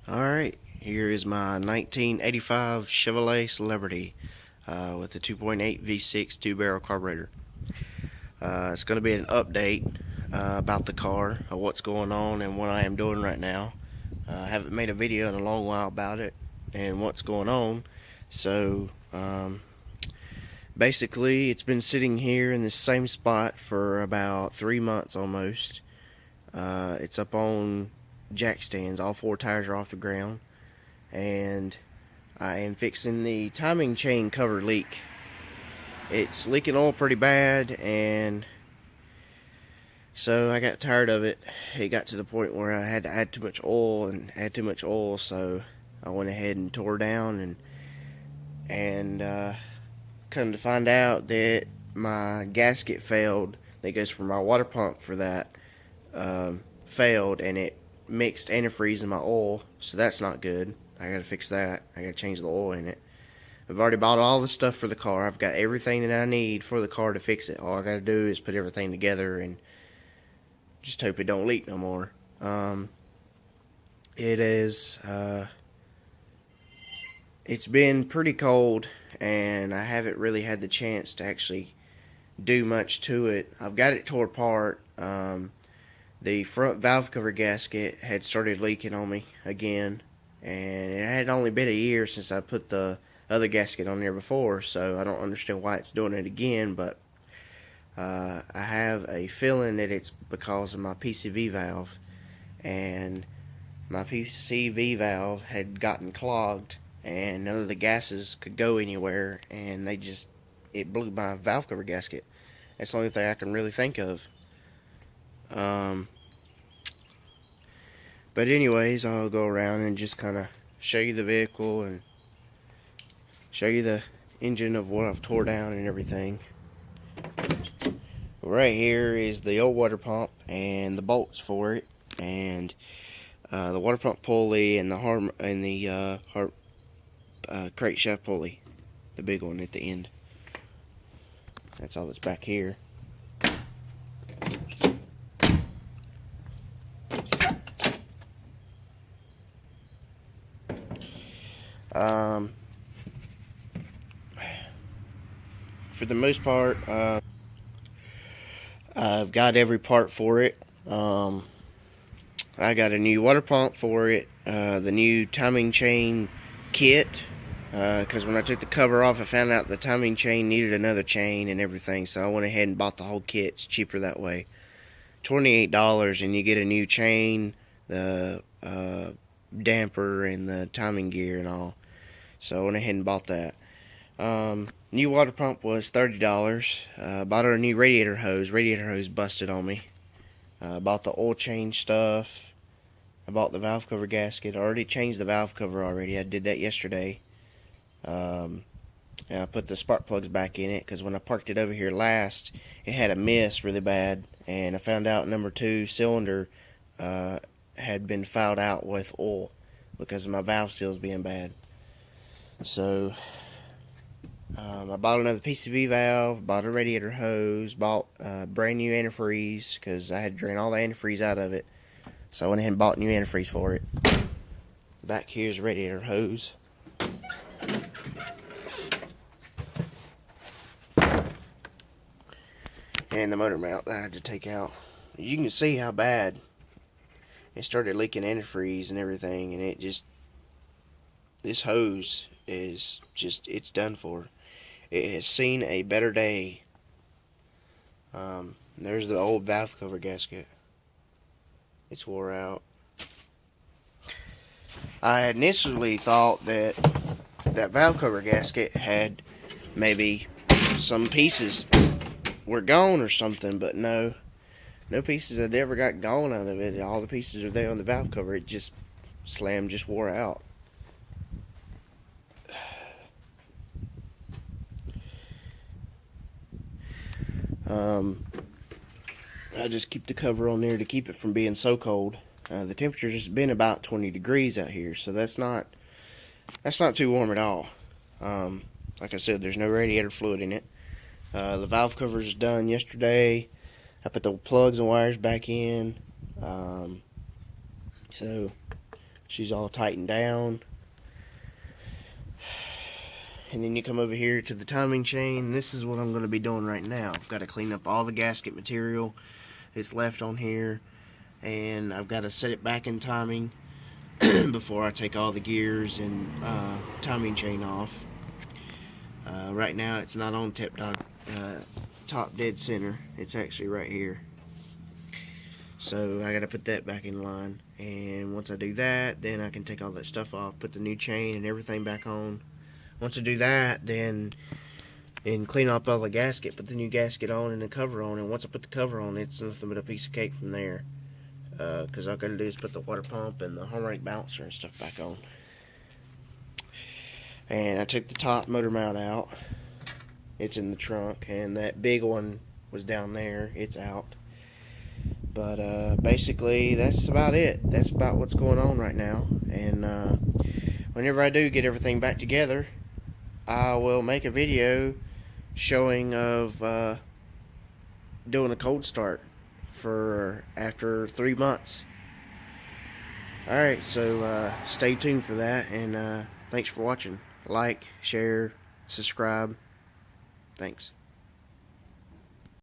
Alright, here is my 1985 Chevrolet Celebrity with the 2.8 V6 two-barrel carburetor. It's going to be an update about the car, what's going on and what I am doing right now. I haven't made a video in a long while about it and what's going on. So basically it's been sitting here in this same spot for about 3 months almost. It's up on jack stands. All four tires are off the ground, and I am fixing the timing chain cover leak. It's leaking oil pretty bad, and so I got tired of it. It got to the point where I had to add too much oil, so I went ahead and tore down and come to find out that my gasket failed that goes for my water pump for that failed, and it mixed antifreeze in my oil, so that's not good. I gotta fix that. I gotta change the oil in it. I've already bought all the stuff for the car. I've got everything that I need for the car to fix it. All I gotta do is put everything together and just hope it don't leak no more. It's been pretty cold, and I haven't really had the chance to actually do much to it. I've got it tore apart. The front valve cover gasket had started leaking on me again, and it had only been a year since I put the other gasket on there before, so I don't understand why it's doing it again, but I have a feeling that it's because of my PCV valve, and my PCV valve had gotten clogged and none of the gases could go anywhere, and it blew my valve cover gasket. That's the only thing I can really think of. But anyways, I'll go around and just kind of show you the vehicle and show you the engine of what I've tore down and everything. Right here is the old water pump and the bolts for it, and the water pump pulley and the crate shaft pulley, the big one at the end. That's all that's back here. For the most part, I've got every part for it. I got a new water pump for it, the new timing chain kit, because when I took the cover off, I found out the timing chain needed another chain and everything, so I went ahead and bought the whole kit. It's cheaper that way. $28, and you get a new chain, the damper, and the timing gear and all. So I went ahead and bought that. New water pump was $30. Bought a new radiator hose. Radiator hose busted on me. Bought the oil change stuff. I bought the valve cover gasket. I already changed the valve cover already. I did that yesterday. And I put the spark plugs back in it because when I parked it over here last, it had a miss really bad, and I found out number 2 cylinder had been fouled out with oil because of my valve seals being bad. So I bought another PCV valve, bought a radiator hose, bought brand new antifreeze because I had to drain all the antifreeze out of it. So I went ahead and bought new antifreeze for it. Back here's the radiator hose. And the motor mount that I had to take out. You can see how bad it started leaking antifreeze and everything, and this hose is just, it's done for. It has seen a better day. There's the old valve cover gasket. It's wore out. I initially thought that valve cover gasket had maybe some pieces were gone or something, but no pieces had ever got gone out of it. All the pieces are there on the valve cover. It just slammed, just wore out. I just keep the cover on there to keep it from being so cold. The temperature's just been about 20 degrees out here, so that's not too warm at all. Like I said, there's no radiator fluid in it. The valve cover is done yesterday. I put the plugs and wires back in. So She's all tightened down. And then you come over here to the timing chain. This is what I'm going to be doing right now. I've got to clean up all the gasket material that's left on here, and I've got to set it back in timing before I take all the gears and timing chain off. Right now it's not on top dead center. It's actually right here. So I got to put that back in line, and once I do that, then I can take all that stuff off, put the new chain and everything back on. Once I do that, then clean up all the gasket, put the new gasket on and the cover on, and once I put the cover on, it's nothing but a piece of cake from there. Because all I gotta do is put the water pump and the harmonic bouncer and stuff back on. And I took the top motor mount out. It's in the trunk, and that big one was down there. It's out. But basically, that's about it. That's about what's going on right now. And whenever I do get everything back together, I will make a video showing of doing a cold start for after 3 months. Alright, so stay tuned for that, and thanks for watching. Like, share, subscribe. Thanks.